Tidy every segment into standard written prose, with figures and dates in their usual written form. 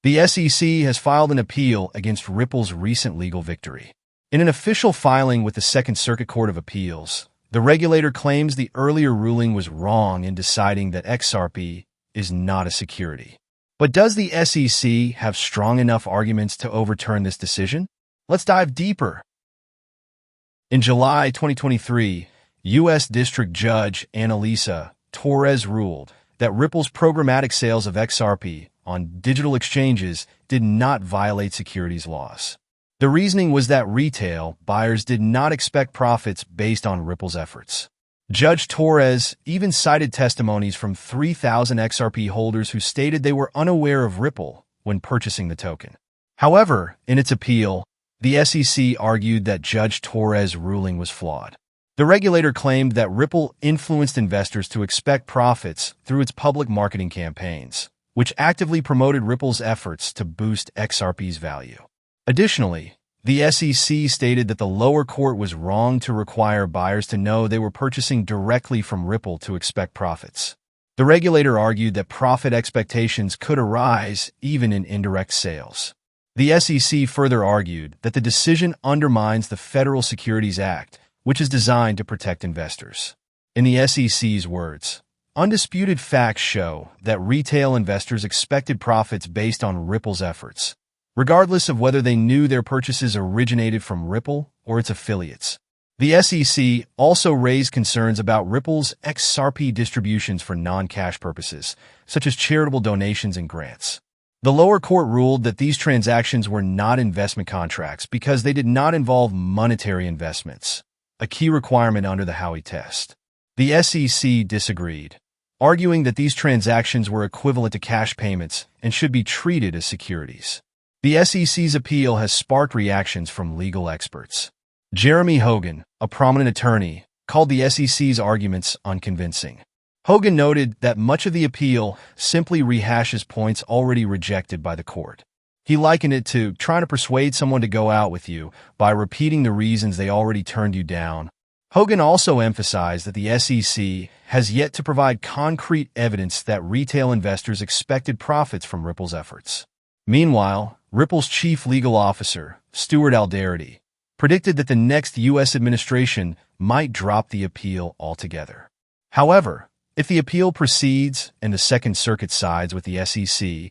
The SEC has filed an appeal against Ripple's recent legal victory. In an official filing with the Second Circuit Court of Appeals, the regulator claims the earlier ruling was wrong in deciding that XRP is not a security. But does the SEC have strong enough arguments to overturn this decision? Let's dive deeper. In July 2023, U.S. District Judge Analisa Torres ruled that Ripple's programmatic sales of XRP on digital exchanges did not violate securities laws. The reasoning was that retail buyers did not expect profits based on Ripple's efforts. Judge Torres even cited testimonies from 3,000 XRP holders who stated they were unaware of Ripple when purchasing the token. However, in its appeal, the SEC argued that Judge Torres' ruling was flawed. The regulator claimed that Ripple influenced investors to expect profits through its public marketing campaigns, which actively promoted Ripple's efforts to boost XRP's value. Additionally, the SEC stated that the lower court was wrong to require buyers to know they were purchasing directly from Ripple to expect profits. The regulator argued that profit expectations could arise even in indirect sales. The SEC further argued that the decision undermines the Federal Securities Act, which is designed to protect investors. In the SEC's words, undisputed facts show that retail investors expected profits based on Ripple's efforts, regardless of whether they knew their purchases originated from Ripple or its affiliates. The SEC also raised concerns about Ripple's XRP distributions for non-cash purposes, such as charitable donations and grants. The lower court ruled that these transactions were not investment contracts because they did not involve monetary investments, a key requirement under the Howey test. The SEC disagreed, arguing that these transactions were equivalent to cash payments and should be treated as securities. The SEC's appeal has sparked reactions from legal experts. Jeremy Hogan, a prominent attorney, called the SEC's arguments unconvincing. Hogan noted that much of the appeal simply rehashes points already rejected by the court. He likened it to trying to persuade someone to go out with you by repeating the reasons they already turned you down. Hogan also emphasized that the SEC has yet to provide concrete evidence that retail investors expected profits from Ripple's efforts. Meanwhile, Ripple's chief legal officer, Stuart Alderete, predicted that the next U.S. administration might drop the appeal altogether. However, if the appeal proceeds and the Second Circuit sides with the SEC,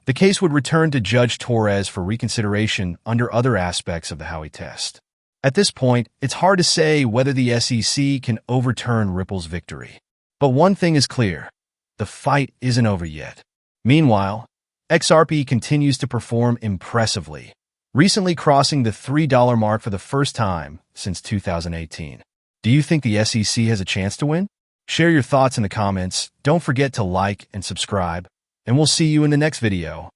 the case would return to Judge Torres for reconsideration under other aspects of the Howey test. At this point, it's hard to say whether the SEC can overturn Ripple's victory. But one thing is clear: the fight isn't over yet. Meanwhile, XRP continues to perform impressively, recently crossing the $3 mark for the first time since 2018. Do you think the SEC has a chance to win? Share your thoughts in the comments. Don't forget to like and subscribe, and we'll see you in the next video.